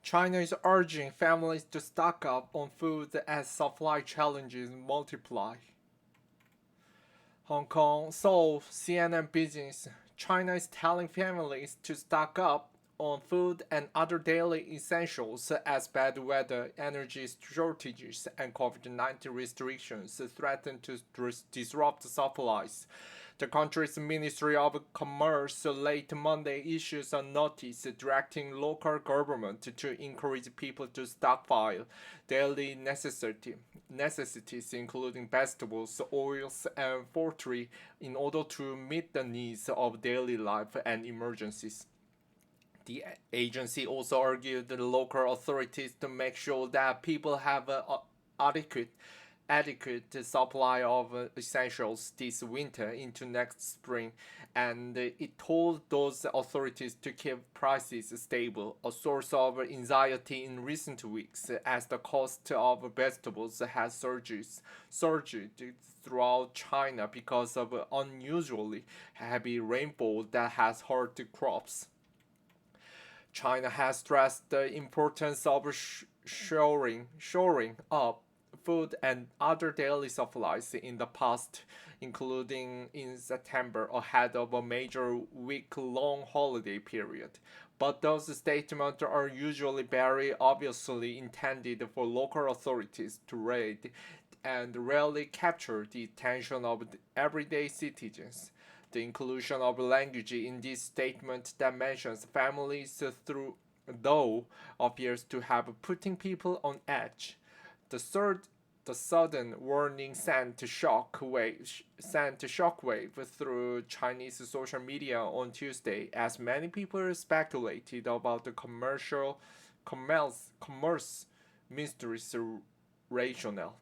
China is urging families to stock up on food as supply challenges multiply. Hong Kong, Seoul, CNN Business. China is telling families to stock up on food and other daily essentials as bad weather, energy shortages, and COVID-19 restrictions threaten to disrupt supplies. The country's Ministry of Commerce late Monday issues a notice directing local government to encourage people to stockpile daily necessities including vegetables, oils, and poultry in order to meet the needs of daily life and emergencies. The agency also urged the local authorities to make sure that people have an adequate supply of essentials this winter into next spring, and it told those authorities to keep prices stable, a source of anxiety in recent weeks as the cost of vegetables has surged throughout China because of unusually heavy rainfall that has hurt crops. China has stressed the importance of shoring up food and other daily supplies in the past, including in September ahead of a major week-long holiday period. But those statements are usually very obviously intended for local authorities to read and rarely capture the attention of everyday citizens. The inclusion of language in this statement that mentions families through though appears to have putting people on edge. The third the sudden warning sent shockwave through Chinese social media on Tuesday as many people speculated about the commerce mystery's rationale.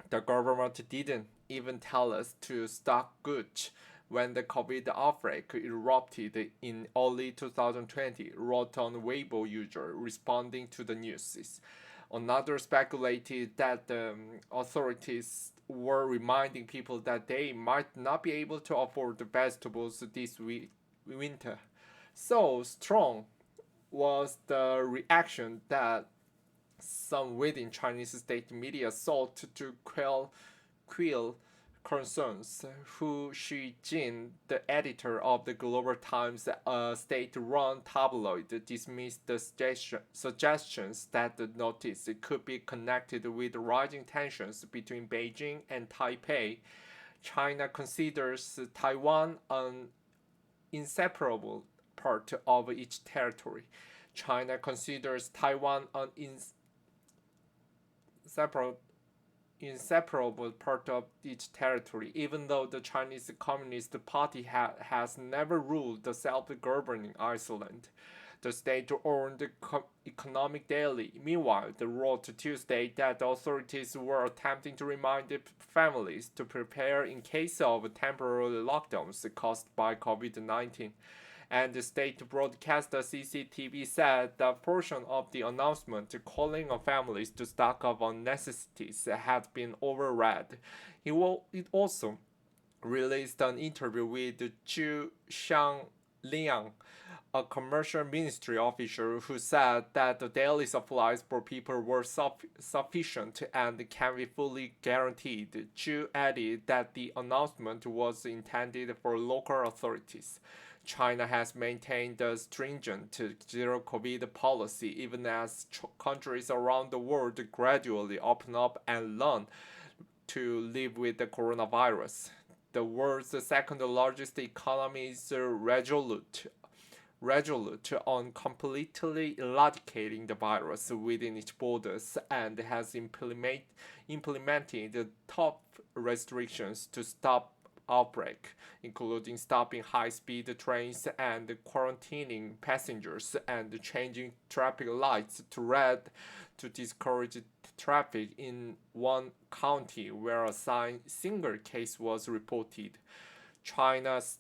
The government didn't even tell us to stock goods when the COVID outbreak erupted in early 2020, wrote on Weibo user responding to the news. Another speculated that the authorities were reminding people that they might not be able to afford the vegetables this winter. So strong was the reaction that some within Chinese state media sought to quell concerns. Hu Shijin, the editor of the Global Times, a state-run tabloid, dismissed the suggestions that the notice could be connected with rising tensions between Beijing and Taipei. China considers Taiwan an inseparable part of its territory. China considers Taiwan an inseparable part of its territory, even though the Chinese Communist Party has never ruled the self-governing island. The state-owned Economic Daily, meanwhile, wrote Tuesday that the authorities were attempting to remind the families to prepare in case of temporary lockdowns caused by COVID-19. And the state broadcaster CCTV said that portion of the announcement calling on families to stock up on necessities had been overread. It also released an interview with Xiong, a commercial ministry official who said that the daily supplies for people were sufficient and can be fully guaranteed. Chu added that the announcement was intended for local authorities. China has maintained a stringent zero COVID policy even as countries around the world gradually open up and learn to live with the coronavirus. The world's second largest economy is resolute on completely eradicating the virus within its borders and has implemented tough restrictions to stop outbreak, including stopping high-speed trains and quarantining passengers and changing traffic lights to red to discourage traffic in one county where a single case was reported. China's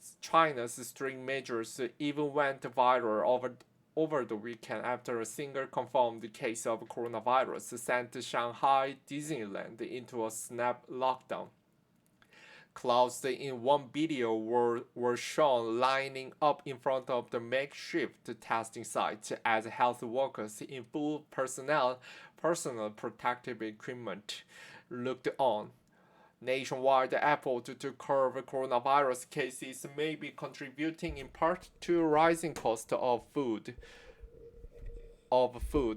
strict measures even went viral over the weekend after a single confirmed case of coronavirus sent Shanghai Disneyland into a snap lockdown. Clouds in one video were shown lining up in front of the makeshift testing site as health workers in full personal protective equipment looked on. Nationwide effort to curb coronavirus cases may be contributing in part to rising cost of food,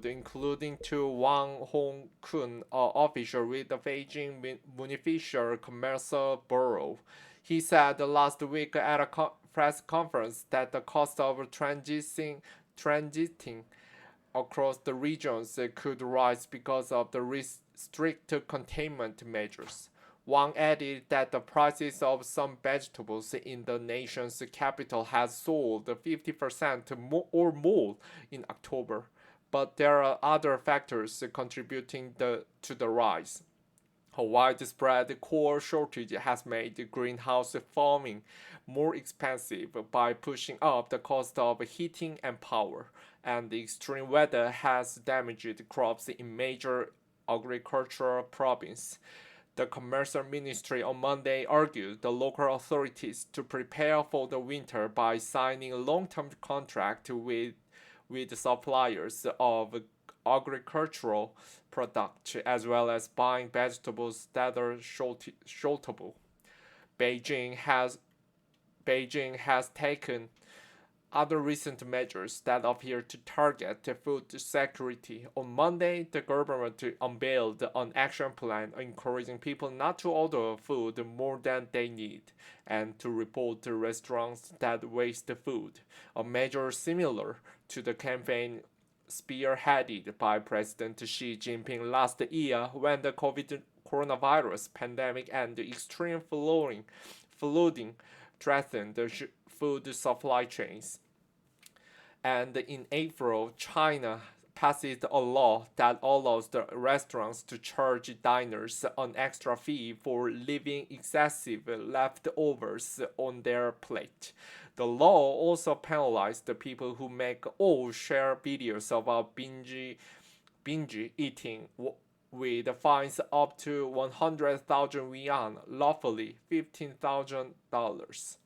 including to Wang Hongkun, official with the Beijing Municipal Commerce Bureau. He said last week at a press conference that the cost of transiting across the regions could rise because of the strict containment measures. Wang added that the prices of some vegetables in the nation's capital has soared 50% or more in October, but there are other factors contributing to the rise. A widespread coal shortage has made greenhouse farming more expensive by pushing up the cost of heating and power, and the extreme weather has damaged crops in major agricultural provinces. The Commerce Ministry on Monday argued the local authorities to prepare for the winter by signing a long-term contract with suppliers of agricultural products as well as buying vegetables that are shortable. Beijing has Beijing has taken other recent measures that appear to target food security. On Monday, the government unveiled an action plan encouraging people not to order food more than they need and to report to restaurants that waste food, a measure similar to the campaign spearheaded by President Xi Jinping last year when the coronavirus pandemic and extreme flooding threatened the food supply chains. And in April, China passed a law that allows the restaurants to charge diners an extra fee for leaving excessive leftovers on their plate. The law also penalized the people who make or share videos about binge eating with fines up to 100,000 yuan, lawfully $15,000.